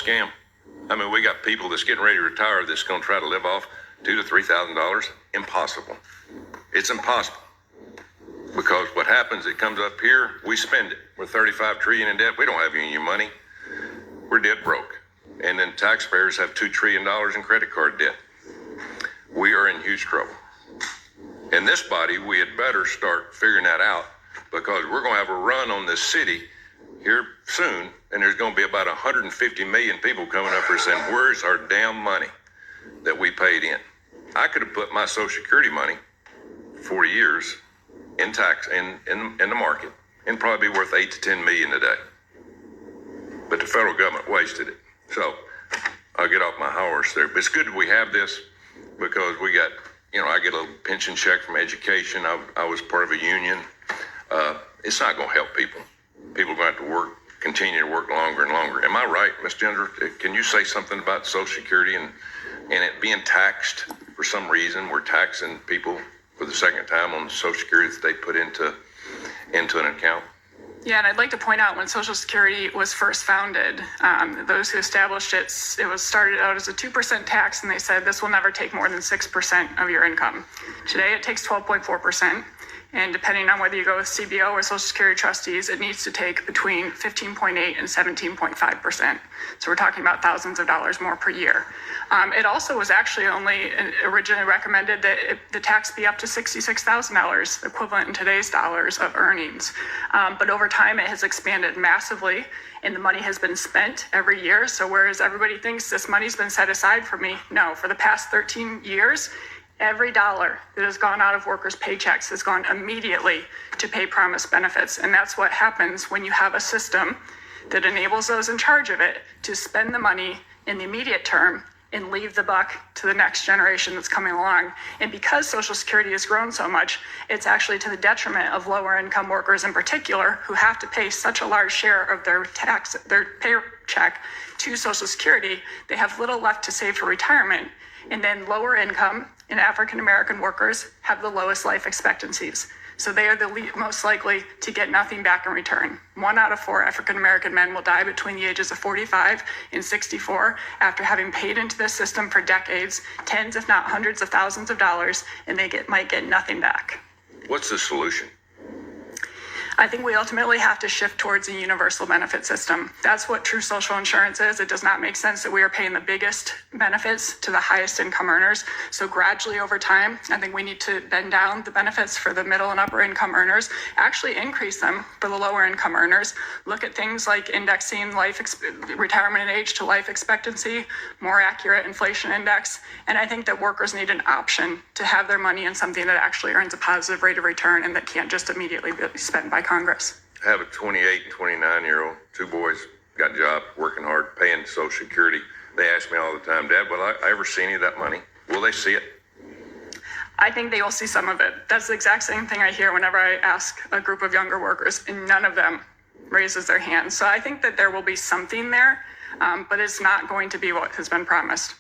scam. I mean, we got people that's getting ready to retire that's going to try to live off $2,000 to $3,000. Impossible. It's impossible. Because what happens, it comes up here, we spend it. We're $35 trillion in debt. We don't have any money. We're dead broke. And then taxpayers have $2 trillion in credit card debt. We are in huge trouble. In this body, we had better start figuring that out, because we're going to have a run on this city here soon, and there's going to be about 150 million people coming up here saying, where's our damn money that we paid in? I could have put my Social Security money 40 years in tax in the market and probably be worth 8 to 10 million today. But the federal government wasted it. So I'll get off my horse there. But it's good that we have this, because we got, I get a little pension check from education. I was part of a union. It's not going to help people. People are going to have to continue to work longer and longer. Am I right, Ms. Ginger? Can you say something about Social Security and it being taxed for some reason? We're taxing people for the second time on Social Security that they put into an account. Yeah, and I'd like to point out, when Social Security was first founded, those who established it, it was started out as a 2% tax, and they said this will never take more than 6% of your income. Today, it takes 12.4%. And depending on whether you go with CBO or Social Security trustees, it needs to take between 15.8 and 17.5%. So we're talking about thousands of dollars more per year. It also was actually only originally recommended that the tax be up to $66,000, equivalent in today's dollars, of earnings. But over time, it has expanded massively, and the money has been spent every year. So whereas everybody thinks this money's been set aside for me, no, for the past 13 years, every dollar that has gone out of workers' paychecks has gone immediately to pay promised benefits. And that's what happens when you have a system that enables those in charge of it to spend the money in the immediate term and leave the buck to the next generation that's coming along. And because Social Security has grown so much, it's actually to the detriment of lower income workers in particular, who have to pay such a large share of their paycheck to Social Security. They have little left to save for retirement. And then lower income and African American workers have the lowest life expectancies. So they are the most likely to get nothing back in return. 1 out of 4 African American men will die between the ages of 45 and 64 after having paid into the system for decades, tens if not hundreds of thousands of dollars, and they might get nothing back. What's the solution? I think we ultimately have to shift towards a universal benefit system. That's what true social insurance is. It does not make sense that we are paying the biggest benefits to the highest income earners. So gradually over time, I think we need to bend down the benefits for the middle and upper income earners, actually increase them for the lower income earners. Look at things like indexing retirement age to life expectancy, more accurate inflation index. And I think that workers need an option to have their money in something that actually earns a positive rate of return and that can't just immediately be spent by Congress. I have a 28 and 29-year-old, 2 boys, got jobs, working hard, paying Social Security. They ask me all the time, Dad, will I ever see any of that money? Will they see it? I think they will see some of it. That's the exact same thing I hear whenever I ask a group of younger workers, and none of them raises their hand. So I think that there will be something there, but it's not going to be what has been promised.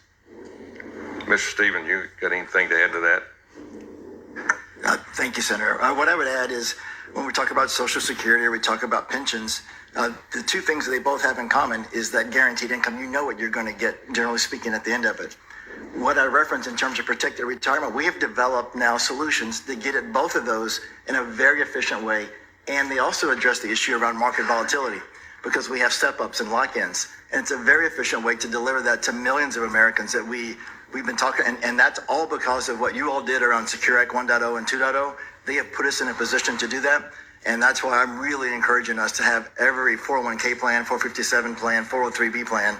Mr. Stevens, you got anything to add to that? Thank you, Senator. What I would add is, when we talk about Social Security or we talk about pensions, the two things that they both have in common is that guaranteed income. You know what you're going to get, generally speaking, at the end of it. What I reference in terms of protected retirement, we have developed now solutions that get at both of those in a very efficient way. And they also address the issue around market volatility, because we have step-ups and lock-ins. And it's a very efficient way to deliver that to millions of Americans that we've been talking, and that's all because of what you all did around Secure Act 1.0 and 2.0. They have put us in a position to do that. And that's why I'm really encouraging us to have every 401k plan, 457 plan, 403b plan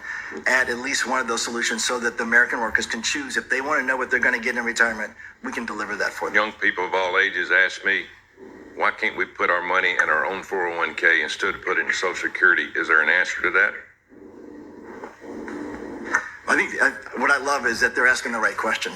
add at least one of those solutions, so that the American workers can choose. If they want to know what they're going to get in retirement, we can deliver that for them. Young people of all ages ask me, why can't we put our money in our own 401k instead of put it in Social Security? Is there an answer to that? I think what I love is that they're asking the right question.